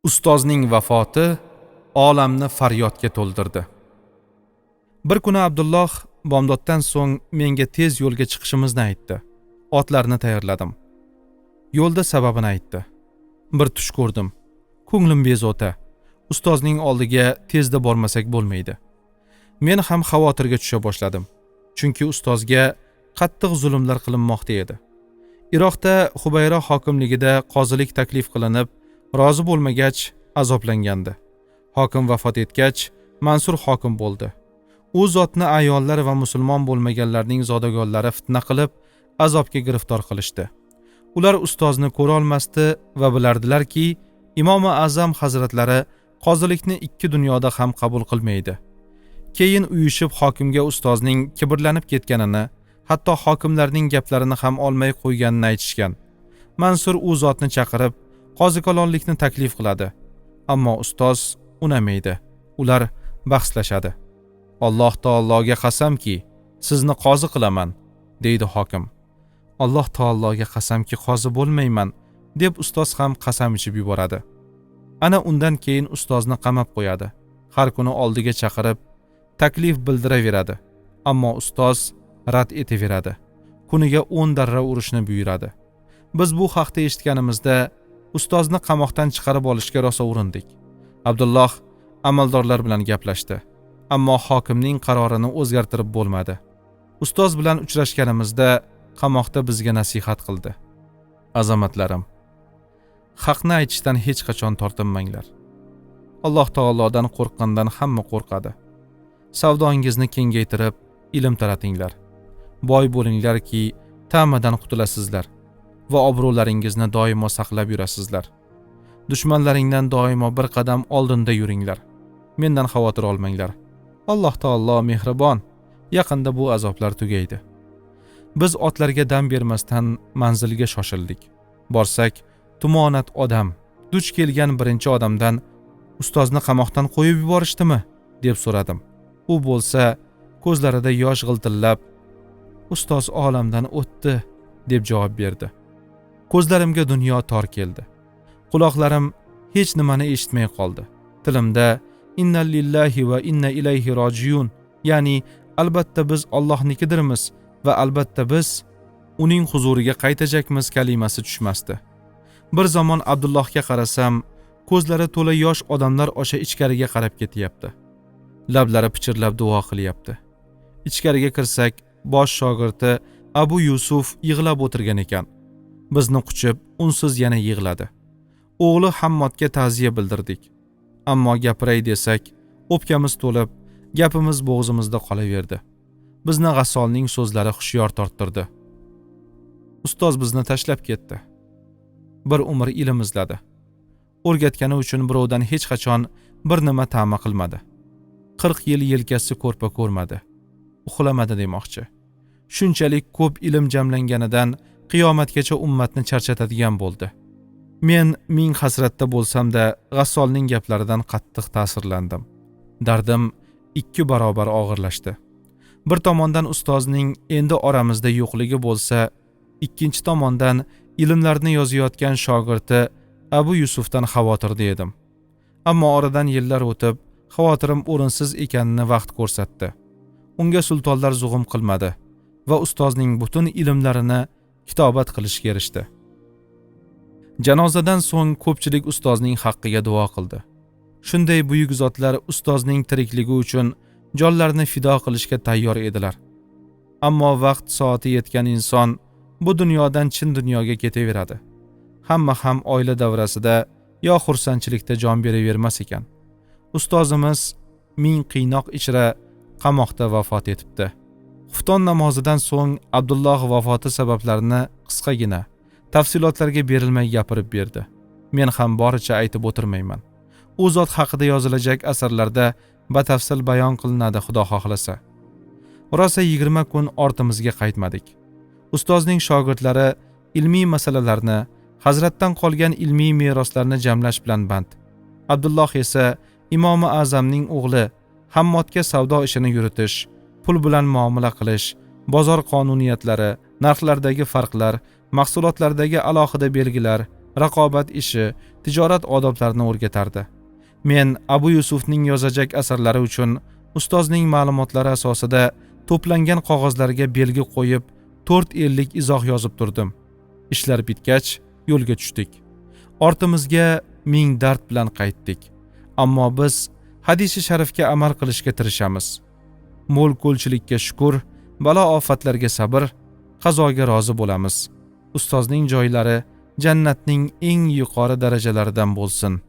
Ustozning vafoti olamni faryodga to'ldirdi. Bir kuni Abdulloh bomdoddan so'ng menga tez yo'lga chiqishimizni aytdi. Otlarni tayyorladim. Yo'lda sababini aytdi. Bir tush ko'rdim. Ko'nglim bezovta. Ustozning oldiga tezda bormasak bo'lmaydi. Men ham xavotirga tusha boshladim. Chunki ustozga qattiq zulmlar qilinmoqda edi. Iroqda Hubayra hokimligida qozilik taklif qilinib, rozi bo'lmagach azoblangandi. Hokim vafot etgach, Mansur hokim bo'ldi. U zotni ayollar va musulmon bo'lmaganlarning zodagonlari fitna qilib, azobga giriftor qilishdi. Ular ustozni ko'ra olmasdi va bilardilarki, Imom Azam hazratlari qozilikni ikki dunyoda ham qabul qilmaydi. Keyin uyushib hokimga ustozning kibrlanib ketganini, hatto hokimlarning gaplarini ham olmay qo'yganini aytishgan. Mansur u zotni chaqirib, qozikolonlikni taklif qiladi. Ammo ustoz unamaydi. Ular bahslashadi. Alloh taologa qasamki, sizni qozi qilaman, deydi hokim. Alloh taologa qasamki, qozi bo'lmayman, deb ustoz ham qasam ichib yuboradi. Ana undan keyin ustozni qamab qo'yadi. Har kuni oldiga chaqirib, taklif bildiraveradi. Ammo ustoz rad etaveradi. Kuniga 10 darra urishni buyuradi. Biz bu haqda eshitganimizda ustozni qamoqdan chiqarib olishga rosa urindik. Abdulloh amaldorlar bilan gaplashdi. Ammo hokimning qarorini o'zgartirib bo'lmadi. Ustoz bilan uchrashganimizda qamoqda bizga nasihat qildi. Azamatlarim, haqni aytishdan hech qachon tortinmanglar. Alloh taolodan qo'rqqandan hamma qo'rqadi. Savdoingizni kengaytirib, ilm taratinglar. Boy bo'linglarki, ta'madan qutulasizlar va obro'laringizni doimo saqlab yurasizlar. Dushmanlaringdan doimo bir qadam oldinda yuringlar. Mendan xavotir olmanglar. Alloh taolo mehribon. Yaqinda bu azoblar tugaydi. Biz otlarga dam bermasdan manzilga shoshildik. Borsak, tumonat odam, duch kelgan birinchi odamdan ustozni qamoqdan qo'yib yuborishdimi, deb so'radim. U bo'lsa, ko'zlarida yosh g'iltillab, ustoz olamdan o'tdi, deb javob berdi. Ko'zlarimga dunyo tor keldi. Quloqlarim hech nimani eshitmay qoldi. Tilimda inna lillahi va inna ilayhi rojiun, ya'ni albatta biz Allohnikidirmiz va albatta biz uning huzuriga qaytajakmiz kalimasi tushmasdi. Bir zamon Abdullohga qarasam, ko'zlari to'la yosh odamlar osha ichkariga qarab ketyapti. Lablari pichirlab duo qilyapti. Ichkariga kirsak, bosh shogirdi Abu Yusuf yig'lab o'tirgan ekan. Bizni quchib, unsiz yana yig'ladi. O'g'li Hammodga ta'ziya bildirdik. Ammo gapiray desak, o'pkamiz to'lib, gapimiz bo'g'zimizda qolaverdi. Bizni G'assolning so'zlari hushyor torttirdi. Ustoz bizni tashlab ketdi. Bir umr ilm izladi. O'rgatgani uchun birovdan hech qachon bir nima ta'ma qilmadi. 40 yil yelkasi ko'rpa ko'rmadi. Uxlamadi demoqchi. Shunchalik ko'p ilm jamlanganidan qiyomatgacha ummatni charchatadigan bo'ldi. Men ming hasratda bo'lsam-da G'assolning gaplaridan qattiq ta'sirlandim. Dardim 2 barobar og'irlashdi. Bir tomondan ustozning endi oramizda yo'qligi bo'lsa, ikkinchi tomondan ilmlarni yozayotgan shogirdi Abu Yusufdan xavotirda edim. Ammo oradan yillar o'tib, xavotirim o'rinsiz ekanini vaqt ko'rsatdi. Unga sultonlar zug'um qilmadi va ustozning butun ilmlarini kitobat qilishga erishdi. Janozadan so'ng ko'pchilik ustozning haqqiga duo qildi. Shunday buyuk zotlar ustozning tirikligi uchun jonlarini fido qilishga tayyor edilar. Ammo vaqt soati yetgan inson bu dunyodan chin dunyoga ketaveradi. Hamma ham oila davrasida yo xursandchilikda jon beravermas ekan. Ustozimiz ming qiynoq ichra qamoqda vafot etibdi. Xufton namozidan so'ng Abdulloh vafoti sabablarini qisqagina, tafsilotlarga berilmay gapirib berdi. Men ham boricha aytib o'tirmayman. U zot haqida yozilajak asarlarda batafsil bayon qilinadi xudo xohlasa. Rosa 20 kun ortimizga qaytmadik. Ustozning shogirdlari ilmiy masalalarni, hazratdan qolgan ilmiy meroslarni jamlash bilan band. Abdulloh esa Imom Azamning o'g'li, Hammodga savdo ishini yuritish, pul bilan muomala qilish, bozor qonuniyatlari, narxlardagi farqlar, mahsulotlardagi alohida belgilar, raqobat ishi, tijorat odoblarini o'rgatardi. Men Abu Yusufning yozajak asarlari uchun ustozning ma'lumotlari asosida to'plangan qog'ozlarga belgi qo'yib, 4 izoh yozib turdim. Ishlar bitgach, yo'lga tushdik. Ortimizga ming dard bilan qaytdik. Ammo biz hadisi sharifga amal qilishga tirishamiz. Mo'l ko'lchilikka shukr, balo ofatlarga sabr, qazoga rozi bo'lamiz. Ustozning joylari jannatning eng yuqori darajalaridan bo'lsin.